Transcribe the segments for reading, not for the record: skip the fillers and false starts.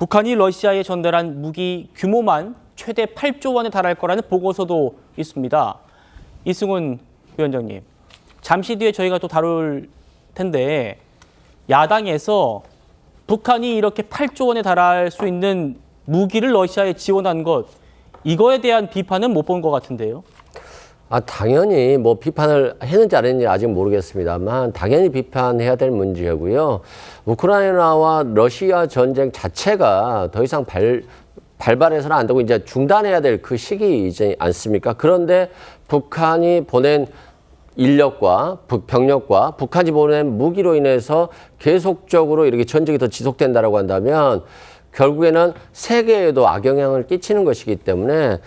북한이 러시아에 전달한 무기 규모만 최대 8조 원에 달할 거라는 보고서도 있습니다. 이승훈 위원장님, 잠시 뒤에 저희가 또 다룰 텐데 야당에서 북한이 이렇게 8조 원에 달할 수 있는 무기를 러시아에 지원한 것, 이거에 대한 비판은 못 본 것 같은데요. 당연히 뭐 비판을 했는지 안 했는지 아직 모르겠습니다만 당연히 비판해야 될 문제고요. 우크라이나와 러시아 전쟁 자체가 더 이상 발발해서는 안 되고 이제 중단해야 될 그 시기이지 않습니까? 그런데 북한이 보낸 인력과 병력과 북한이 보낸 무기로 인해서 계속적으로 이렇게 전쟁이 더 지속된다라고 한다면 결국에는 세계에도 악영향을 끼치는 것이기 때문에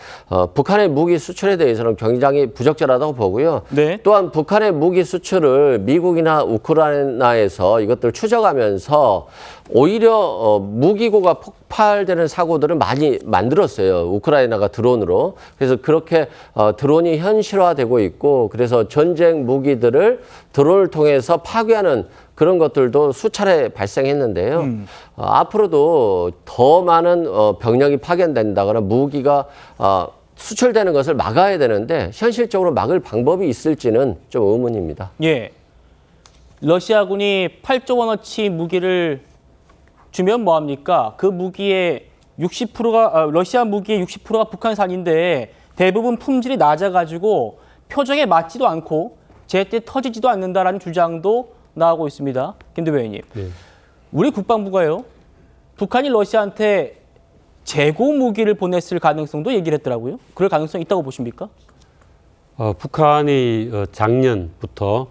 북한의 무기 수출에 대해서는 굉장히 부적절하다고 보고요. 네. 또한 북한의 무기 수출을 미국이나 우크라이나에서 이것들을 추적하면서 오히려 무기고가 폭발되는 사고들을 많이 만들었어요. 우크라이나가 드론으로. 그래서 그렇게 드론이 현실화되고 있고 그래서 전쟁 무기들을 드론을 통해서 파괴하는 그런 것들도 수차례 발생했는데요. 앞으로도 더 많은 병력이 파견된다거나 무기가 수출되는 것을 막아야 되는데 현실적으로 막을 방법이 있을지는 좀 의문입니다. 예. 러시아군이 8조 원어치 무기를 주면 뭐합니까? 그 무기의 60%가 러시아 무기의 60%가 북한산인데 대부분 품질이 낮아가지고 표적에 맞지도 않고 제때 터지지도 않는다라는 주장도 나오고 있습니다. 김 대변인님, 네. 우리 국방부가요, 북한이 러시아한테 재고 무기를 보냈을 가능성도 얘기를 했더라고요. 그럴 가능성이 있다고 보십니까? 북한이 작년부터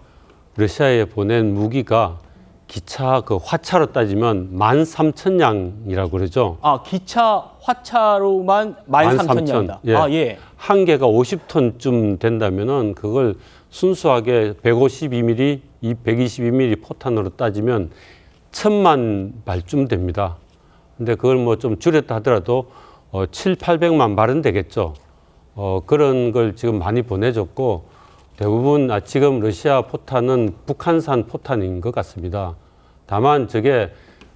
러시아에 보낸 무기가 기차 그 화차로 따지면 13,000량이라고 그러죠. 기차 화차로만 13,000량이다. 예. 예. 한 개가 50톤쯤 된다면은 그걸 순수하게 152mm, 122mm 포탄으로 따지면 1,000만 발쯤 됩니다. 근데 그걸 뭐 좀 줄였다 하더라도 700~800만 발은 되겠죠. 그런 걸 지금 많이 보내줬고 대부분 지금 러시아 포탄은 북한산 포탄인 것 같습니다. 다만 저게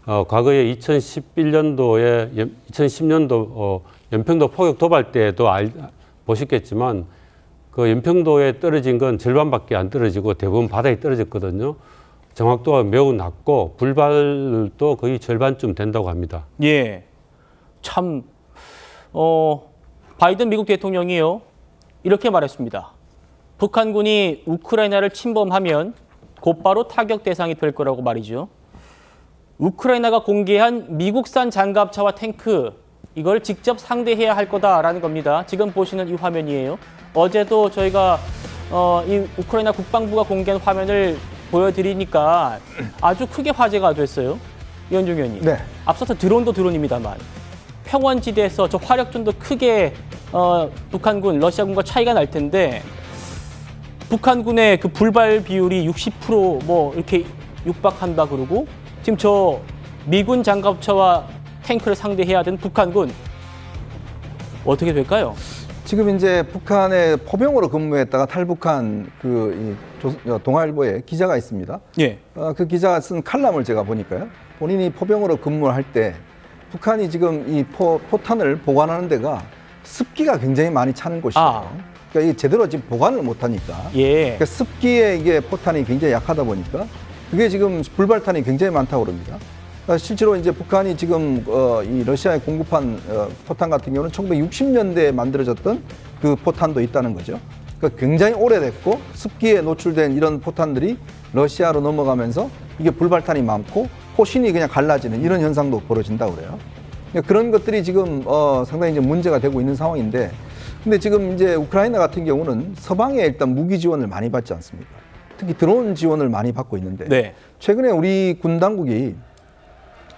과거에 2011년도에 2010년도 연평도 포격 도발 때도 보셨겠지만 그 연평도에 떨어진 건 절반밖에 안 떨어지고 대부분 바다에 떨어졌거든요. 정확도가 매우 낮고 불발도 거의 절반쯤 된다고 합니다. 예, 참 바이든 미국 대통령이요 이렇게 말했습니다. 북한군이 우크라이나를 침범하면 곧바로 타격 대상이 될 거라고 말이죠. 우크라이나가 공개한 미국산 장갑차와 탱크, 이걸 직접 상대해야 할 거다라는 겁니다. 지금 보시는 이 화면이에요. 어제도 저희가 이 우크라이나 국방부가 공개한 화면을 보여드리니까 아주 크게 화제가 됐어요. 이현중 의원님. 네. 앞서서 드론도 드론입니다만 평원지대에서 저 화력전도 크게 북한군, 러시아군과 차이가 날 텐데 북한군의 그 불발 비율이 60% 이렇게 육박한다 그러고 지금 저 미군 장갑차와 탱크를 상대해야 되는 북한군 어떻게 될까요? 지금 이제 북한의 포병으로 근무했다가 탈북한 동아일보에 기자가 있습니다. 예. 그 기자가 쓴 칼럼을 제가 보니까요. 본인이 포병으로 근무를 할 때 북한이 지금 이 포탄을 보관하는 데가 습기가 굉장히 많이 차는 곳이에요. 그러니까 이게 제대로 지금 보관을 못하니까. 예. 그러니까 습기에 이게 포탄이 굉장히 약하다 보니까 그게 지금 불발탄이 굉장히 많다고 그럽니다. 실제로 이제 북한이 지금 이 러시아에 공급한 포탄 같은 경우는 1960년대에 만들어졌던 그 포탄도 있다는 거죠. 그러니까 굉장히 오래됐고 습기에 노출된 이런 포탄들이 러시아로 넘어가면서 이게 불발탄이 많고 포신이 그냥 갈라지는 이런 현상도 벌어진다고 그래요. 그러니까 그런 것들이 지금 상당히 이제 문제가 되고 있는 상황인데, 근데 지금 이제 우크라이나 같은 경우는 서방에 일단 무기 지원을 많이 받지 않습니까? 특히 드론 지원을 많이 받고 있는데, 네. 최근에 우리 군 당국이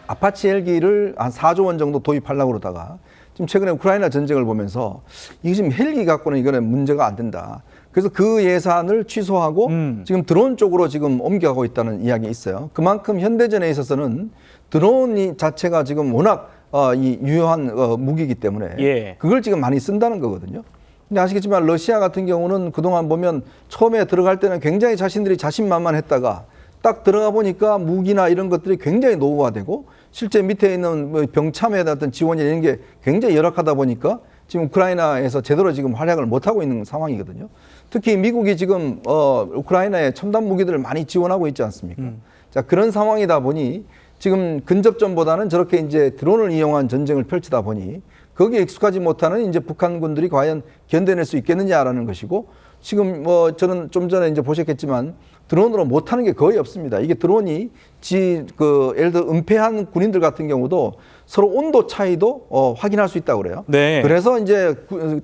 아파치 헬기를 한 4조 원 정도 도입하려고 그러다가 지금 최근에 우크라이나 전쟁을 보면서 이게 지금 헬기 갖고는 이거는 문제가 안 된다. 그래서 그 예산을 취소하고 지금 드론 쪽으로 지금 옮겨가고 있다는 이야기 있어요. 그만큼 현대전에 있어서는 드론 자체가 지금 워낙 이 유효한 무기이기 때문에 예. 그걸 지금 많이 쓴다는 거거든요. 근데 아시겠지만 러시아 같은 경우는 그동안 보면 처음에 들어갈 때는 굉장히 자신들이 자신만만했다가 딱 들어가 보니까 무기나 이런 것들이 굉장히 노후화되고 실제 밑에 있는 뭐 병참에 어떤 지원이나 이런 게 굉장히 열악하다 보니까 지금 우크라이나에서 제대로 지금 활약을 못하고 있는 상황이거든요. 특히 미국이 지금 우크라이나에 첨단 무기들을 많이 지원하고 있지 않습니까? 자, 그런 상황이다 보니 지금 근접전보다는 저렇게 이제 드론을 이용한 전쟁을 펼치다 보니 거기에 익숙하지 못하는 이제 북한군들이 과연 견뎌낼 수 있겠느냐라는 것이고 지금 뭐 저는 좀 전에 이제 보셨겠지만 드론으로 못하는 게 거의 없습니다. 이게 드론이 예를 들어 은폐한 군인들 같은 경우도 서로 온도 차이도 확인할 수 있다고 그래요. 네. 그래서 이제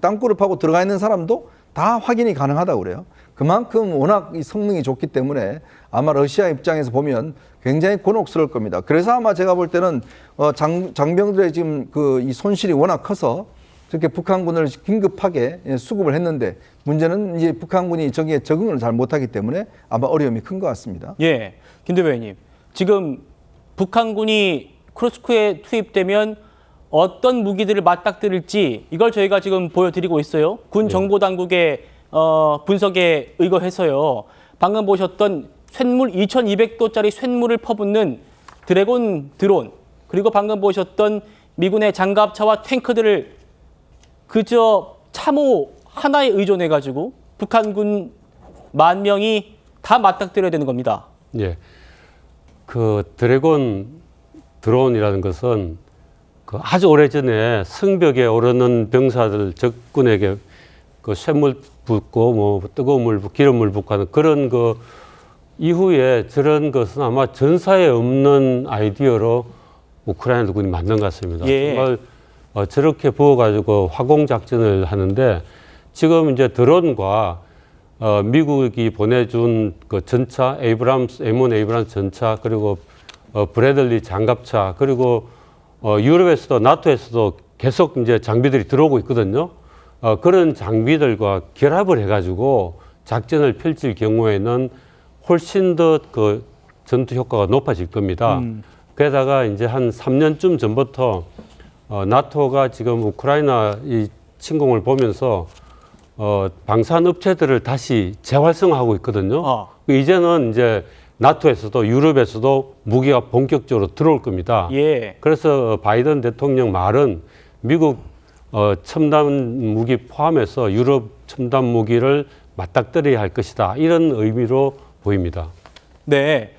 땅굴을 파고 들어가 있는 사람도 다 확인이 가능하다고 그래요. 그만큼 워낙 이 성능이 좋기 때문에 아마 러시아 입장에서 보면 굉장히 곤혹스러울 겁니다. 그래서 아마 제가 볼 때는 장병들의 지금 이 손실이 워낙 커서 저렇게 북한군을 긴급하게 수급을 했는데 문제는 이제 북한군이 저기에 적응을 잘 못하기 때문에 아마 어려움이 큰 것 같습니다. 예, 김 대변인님. 지금 북한군이 쿠르스크에 투입되면 어떤 무기들을 맞닥뜨릴지 이걸 저희가 지금 보여드리고 있어요. 군 정보 당국의 분석에 의거해서요. 방금 보셨던 쇳물 2200도짜리 쇳물을 퍼붓는 드래곤 드론, 그리고 방금 보셨던 미군의 장갑차와 탱크들을 그저 참호 하나에 의존해가지고 북한군 10,000명이 다 맞닥뜨려야 되는 겁니다. 예. 그 드래곤 드론이라는 것은 그 아주 오래전에 성벽에 오르는 병사들 적군에게 그 쇳물 붓고 뭐 뜨거운 물 붓고 기름물 붓고 하는 그런 그 이후에 저런 것은 아마 전사에 없는 아이디어로 우크라이나 군이 만든 것 같습니다. 예. 정말 저렇게 부어가지고 화공 작전을 하는데 지금 이제 드론과 미국이 보내준 그 전차 M1 에이브람스 전차 그리고 브래들리 장갑차 그리고 유럽에서도 나토에서도 계속 이제 장비들이 들어오고 있거든요. 그런 장비들과 결합을 해가지고 작전을 펼칠 경우에는 훨씬 더 그 전투 효과가 높아질 겁니다. 게다가 이제 한 3년쯤 전부터 나토가 지금 우크라이나 이 침공을 보면서 방산 업체들을 다시 재활성화하고 있거든요. 이제는 이제 나토에서도 유럽에서도 무기가 본격적으로 들어올 겁니다. 예. 그래서 바이든 대통령 말은 미국 첨단 무기 포함해서 유럽 첨단 무기를 맞닥뜨려야 할 것이다. 이런 의미로 보입니다. 네.